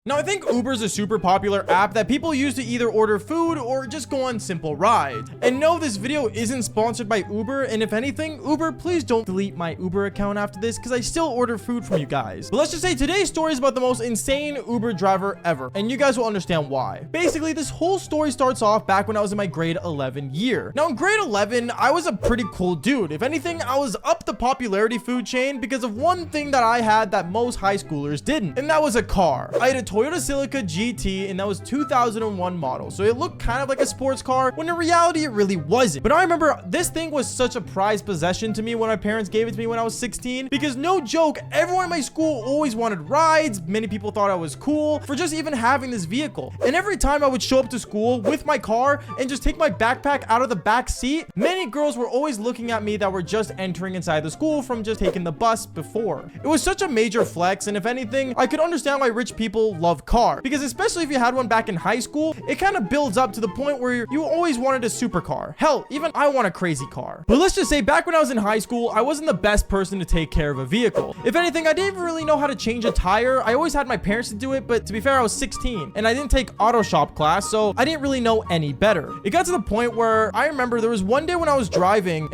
Now, I think Uber is a super popular app that people use to either order food or just go on simple rides. And no, this video isn't sponsored by Uber, and if anything, Uber, please don't delete my Uber account after this because I still order food from you guys. But let's just say today's story is about the most insane Uber driver ever, and you guys will understand why. Basically, this whole story starts off back when I was in my grade 11 year. Now, in grade 11, I was a pretty cool dude. If anything, I was up the popularity food chain because of one thing that I had that most high schoolers didn't, and that was a car. I had a Toyota Celica GT, and that was 2001 model, so it looked kind of like a sports car when in reality it really wasn't. But I remember this thing was such a prized possession to me when my parents gave it to me when I was 16, because no joke, everyone in my school always wanted rides. Many people thought I was cool for just even having this vehicle, and every time I would show up to school with my car and just take my backpack out of the back seat, many girls were always looking at me that were just entering inside the school from just taking the bus before. It was such a major flex, and if anything, I could understand why rich people love cars, because especially if you had one back in high school, it kind of builds up to the point where you always wanted a supercar. Hell, even I want a crazy car. But let's just say back when I was in high school, I wasn't the best person to take care of a vehicle. If anything, I didn't really know how to change a tire. I always had my parents to do it, but to be fair, I was 16 and I didn't take auto shop class, so I didn't really know any better. It got to the point where I remember there was one day when I was driving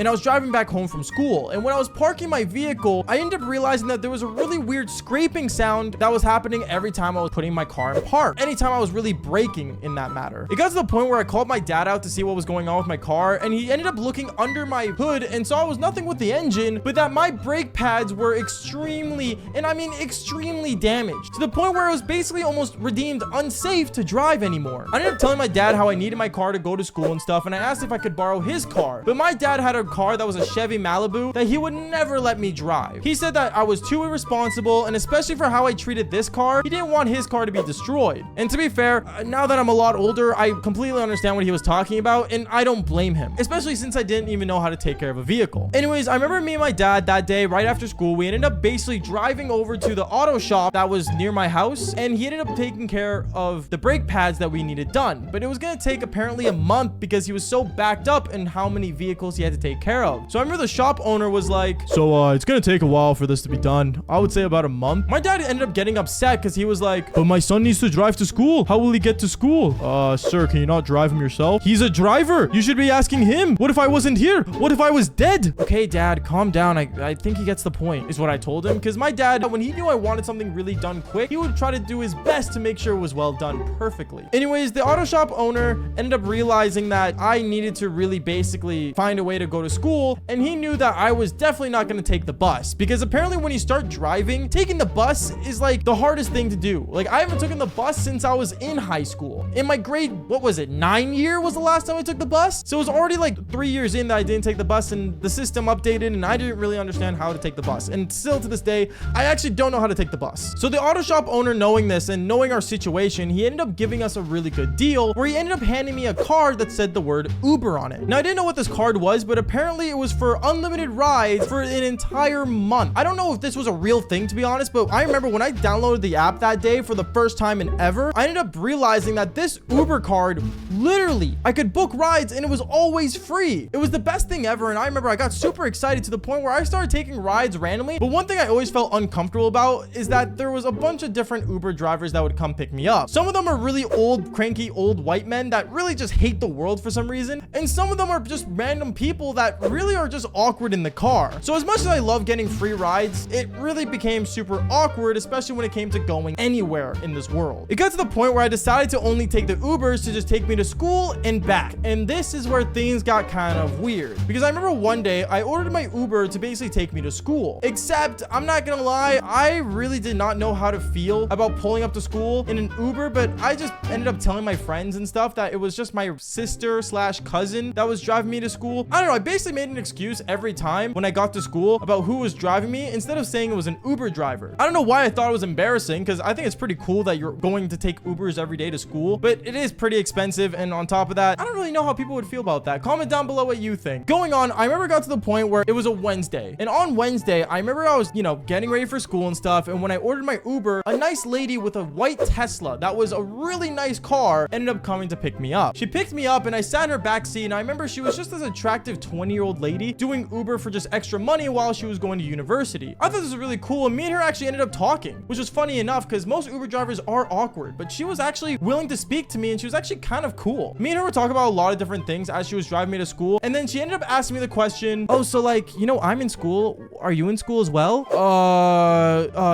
back home from school, and when I was parking my vehicle, I ended up realizing that there was a really weird scraping sound that was happening every time I was putting my car in park, anytime I was really braking in that matter. It got to the point where I called my dad out to see what was going on with my car, and he ended up looking under my hood and saw it was nothing with the engine, but that my brake pads were extremely, and I mean extremely damaged, to the point where it was basically almost deemed unsafe to drive anymore. I ended up telling my dad how I needed my car to go to school and stuff, and I asked if I could borrow his car, but my dad had a car that was a Chevy Malibu that he would never let me drive. He said that I was too irresponsible, and especially for how I treated this car, he didn't want his car to be destroyed. And to be fair, now that I'm a lot older, I completely understand what he was talking about, and I don't blame him, especially since I didn't even know how to take care of a vehicle. Anyways, I remember me and my dad that day right after school, we ended up basically driving over to the auto shop that was near my house, and he ended up taking care of the brake pads that we needed done. But it was gonna take apparently a month because he was so backed up in how many vehicles he had to take care of. So I remember the shop owner was like, so it's gonna take a while for this to be done. I would say about a month. My dad ended up getting upset because he was like, but my son needs to drive to school. How will he get to school? Sir, can you not drive him yourself? He's a driver. You should be asking him. What if I wasn't here? What if I was dead? Okay, dad, calm down. I think he gets the point, is what I told him. Because my dad, when he knew I wanted something really done quick, he would try to do his best to make sure it was well done perfectly. Anyways, the auto shop owner ended up realizing that I needed to really basically find a way to go to school, and he knew that I was definitely not going to take the bus, because apparently when you start driving, taking the bus is like the hardest thing to do. Like, I haven't taken the bus since I was in high school. In my grade, what was it, 9 year was the last time I took the bus? So it was already like 3 years in that I didn't take the bus, and the system updated, and I didn't really understand how to take the bus. And still to this day, I actually don't know how to take the bus. So the auto shop owner, knowing this and knowing our situation, he ended up giving us a really good deal where he ended up handing me a card that said the word Uber on it. Now, I didn't know what this card was, but apparently it was for unlimited rides for an entire month. I don't know if this was a real thing, to be honest, but I remember when I downloaded the app that day for the first time in ever, I ended up realizing that this Uber card, literally, I could book rides and it was always free. It was the best thing ever, and I remember I got super excited to the point where I started taking rides randomly. But one thing I always felt uncomfortable about is that there was a bunch of different Uber drivers that would come pick me up. Some of them are really old, cranky, old white men that really just hate the world for some reason, and some of them are just random people that really are just awkward in the car. So as much as I love getting free rides, it really became super awkward, especially when it came to going anywhere in this world. It got to the point where I decided to only take the Ubers to just take me to school and back. And this is where things got kind of weird, because I remember one day I ordered my Uber to basically take me to school, except I'm not gonna lie, I really did not know how to feel about pulling up to school in an Uber, but I just ended up telling my friends and stuff that it was just my sister slash cousin that was driving me to school. I don't know, I basically made an excuse every time when I got to school about who was driving me instead of saying it was an Uber driver. I don't know why I thought it was embarrassing, because I think it's pretty cool that you're going to take Ubers every day to school, but it is pretty expensive, and on top of that, I don't really know how people would feel about that. Comment down below what you think. Going on, I remember it got to the point where it was a Wednesday, and on Wednesday, I remember I was, getting ready for school and stuff, and when I ordered my Uber, a nice lady with a white Tesla that was a really nice car ended up coming to pick me up. She picked me up, and I sat in her back seat, and I remember she was just this attractive 20-year-old lady doing Uber for just extra money while she was going to university. I thought this was really cool, and me and her actually ended up talking, which was funny enough because most Uber drivers are awkward, but she was actually willing to speak to me, and she was actually kind of cool. Me and her were talking about a lot of different things as she was driving me to school, and then she ended up asking me the question, oh, so like, you know, I'm in school. Are you in school as well?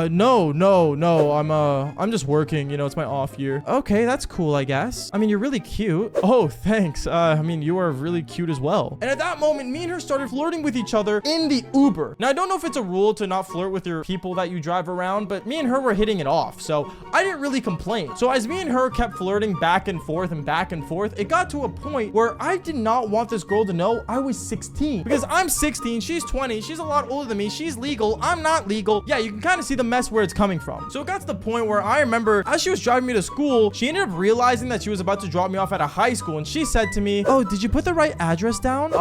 No. I'm just working. You know, it's my off year. Okay, that's cool, I guess. I mean, you're really cute. Oh, thanks. I mean, you are really cute as well. And at that moment, me and her started flirting with each other in the Uber. Now, I don't know if it's a rule to not flirt with your people that you drive around, but me and her were hitting it off, so I didn't really complain. So as me and her kept flirting back and forth, it got to a point where I did not want this girl to know I was 16, because I'm 16, she's 20, she's a lot older than me, she's legal, I'm not legal. Yeah, you can kind of see the mess where it's coming from. So it got to the point where I remember as she was driving me to school, she ended up realizing that she was about to drop me off at a high school, and she said to me, oh, did you put the right address down?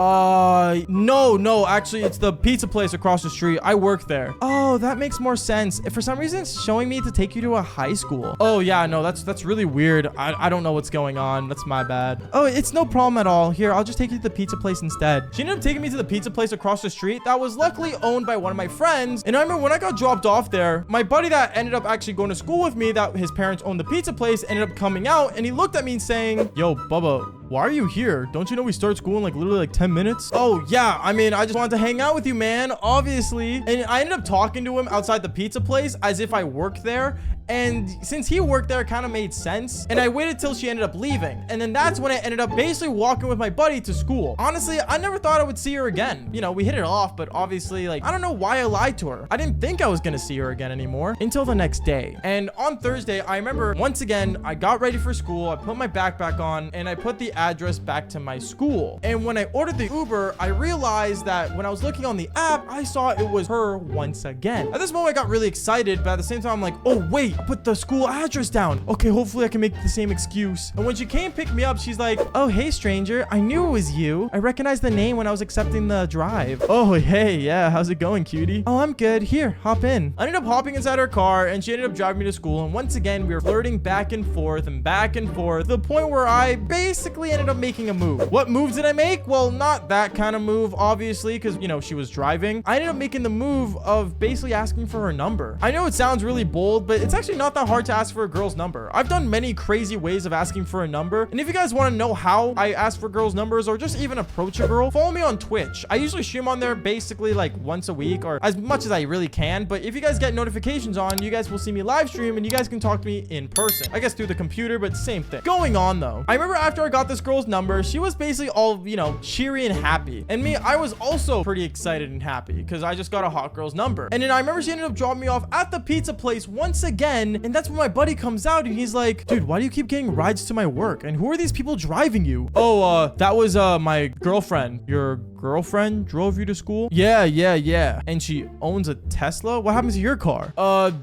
No, actually, it's the pizza place across the street. I work there. Oh, that makes more sense. If for some reason it's showing me to take you to a high school. Oh yeah, no, that's really weird. I don't know what's going on. That's my bad. Oh, it's no problem at all. Here, I'll just take you to the pizza place instead. She ended up taking me to the pizza place across the street that was luckily owned by one of my friends. And I remember when I got dropped off there, my buddy that ended up actually going to school with me, that his parents owned the pizza place, ended up coming out, and he looked at me and saying, yo, Bubba, why are you here? Don't you know we start school in like literally like 10 minutes? Oh yeah, I mean, I just wanted to hang out with you, man, obviously. And I ended up talking to him outside the pizza place as if I worked there. And since he worked there, it kind of made sense. And I waited till she ended up leaving. And then that's when I ended up basically walking with my buddy to school. Honestly, I never thought I would see her again. You know, we hit it off, but obviously, like, I don't know why I lied to her. I didn't think I was gonna see her again anymore until the next day. And on Thursday, I remember once again, I got ready for school. I put my backpack on and I put the address back to my school. And when I ordered the Uber, I realized that when I was looking on the app, I saw it was her once again. At this moment, I got really excited, but at the same time, I'm like, oh, wait, I put the school address down. Okay, hopefully I can make the same excuse. And when she came pick me up, she's like, oh, hey, stranger. I knew it was you. I recognized the name when I was accepting the drive. Oh, hey, yeah. How's it going, cutie? Oh, I'm good. Here, hop in. I ended up hopping inside her car and she ended up driving me to school. And once again, we were flirting back and forth to the point where I basically ended up making a move. What move did I make? Well, not that kind of move, obviously, because, you know, she was driving. I ended up making the move of basically asking for her number. I know it sounds really bold, but it's actually not that hard to ask for a girl's number. I've done many crazy ways of asking for a number. And if you guys want to know how I ask for girls' numbers or just even approach a girl, follow me on Twitch. I usually stream on there basically like once a week or as much as I really can. But if you guys get notifications on, you guys will see me live stream and you guys can talk to me in person. I guess through the computer, but same thing. Going on though, I remember after I got this girl's number, she was basically all, you know, cheery and happy. And me, I was also pretty excited and happy because I just got a hot girl's number. And then I remember she ended up dropping me off at the pizza place once again. And that's when my buddy comes out and he's like, dude, why do you keep getting rides to my work? And who are these people driving you? Oh, that was my girlfriend. Your girlfriend drove you to school? Yeah. And she owns a Tesla? What happens to your car?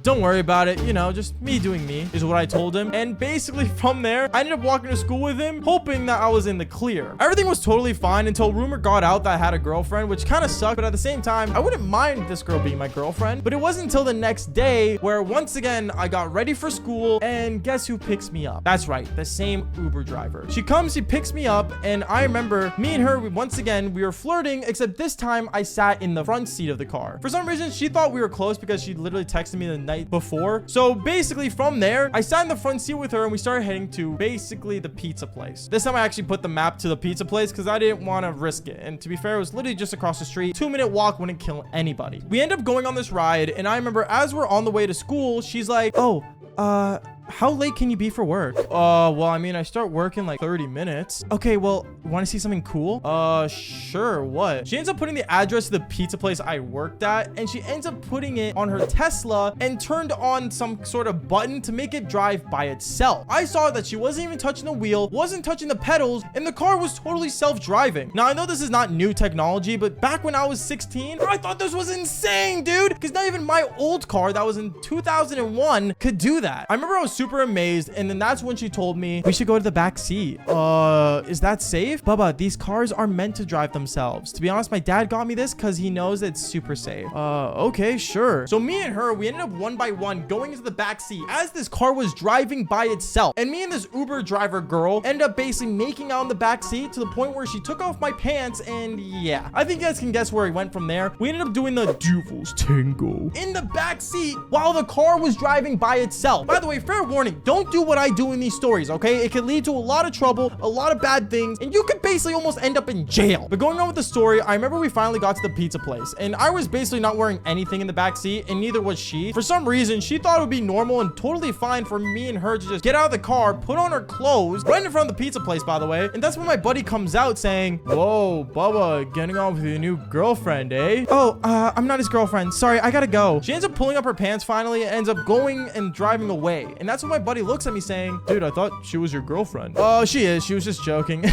Don't worry about it. You know, just me doing me is what I told him. And basically from there, I ended up walking to school with him, hoping that I was in the clear. Everything was totally fine until rumor got out that I had a girlfriend, which kind of sucked. But at the same time, I wouldn't mind this girl being my girlfriend. But it wasn't until the next day where once again, I got ready for school and guess who picks me up? That's right, the same Uber driver. She comes, she picks me up, and I remember me and her, once again, we were flirting, except this time I sat in the front seat of the car. For some reason, she thought we were close because she literally texted me the night before. So basically from there, I sat in the front seat with her and we started heading to basically the pizza place. This time I actually put the map to the pizza place because I didn't want to risk it. And to be fair, it was literally just across the street. 2-minute walk wouldn't kill anybody. We end up going on this ride, and I remember as we're on the way to school, she's like, oh, how late can you be for work? Well, I mean, I start work in like 30 minutes. Okay, well, want to see something cool? Sure, what? She ends up putting the address to the pizza place I worked at, and she ends up putting it on her Tesla and turned on some sort of button to make it drive by itself. I saw that she wasn't even touching the wheel, wasn't touching the pedals, and the car was totally self-driving. Now, I know this is not new technology, but back when I was 16, I thought this was insane, dude, because not even my old car that was in 2001 could do that. I remember I was super amazed, and then that's when she told me we should go to the back seat. Is that safe? Bubba, these cars are meant to drive themselves. To be honest, my dad got me this because he knows it's super safe. Okay, sure. So me and her, we ended up one by one going into the back seat as this car was driving by itself. And me and this Uber driver girl ended up basically making out in the back seat to the point where she took off my pants, and yeah, I think you guys can guess where we went from there. We ended up doing the Devil's Tango in the back seat while the car was driving by itself. By the way, fair warning, don't do what I do in these stories, okay? It could lead to a lot of trouble, a lot of bad things, and you could basically almost end up in jail. But going on with the story, I remember we finally got to the pizza place, and I was basically not wearing anything in the back seat, and neither was she. For some reason, she thought it would be normal and totally fine for me and her to just get out of the car, put on her clothes, right in front of the pizza place, by the way. And that's when my buddy comes out saying, "Whoa, Bubba, getting on with your new girlfriend, eh?" "Oh, I'm not his girlfriend. Sorry, I gotta go." She ends up pulling up her pants finally and ends up going and driving away. And that's when my buddy looks at me saying, "Dude, I thought she was your girlfriend." "Oh, she is. She was just joking."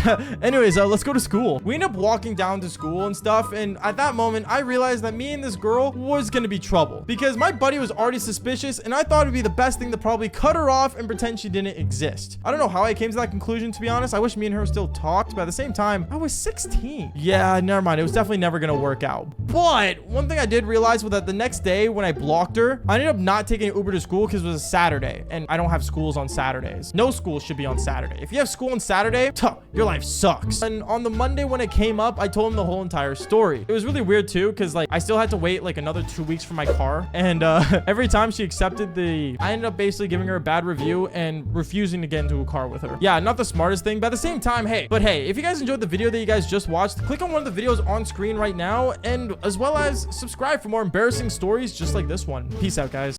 Anyways, let's go to school. We end up walking down to school and stuff. And at that moment, I realized that me and this girl was gonna be trouble because my buddy was already suspicious, and I thought it'd be the best thing to probably cut her off and pretend she didn't exist. I don't know how I came to that conclusion, to be honest. I wish me and her still talked, but at the same time, I was 16. Yeah, never mind. It was definitely never gonna work out. But one thing I did realize was that the next day when I blocked her, I ended up not taking an Uber to school because it was a Saturday, and I don't have schools on Saturdays. No school should be on Saturday. If you have school on Saturday, your life sucks. And on the Monday when it came up, I told him the whole entire story. It was really weird too, because like I still had to wait like another 2 weeks for my car, and every time she accepted I ended up basically giving her a bad review and refusing to get into a car with her. Yeah, not the smartest thing, but at the same time, hey, if you guys enjoyed the video that you guys just watched, click on one of the videos on screen right now, and as well as subscribe for more embarrassing stories just like this one. Peace out, guys.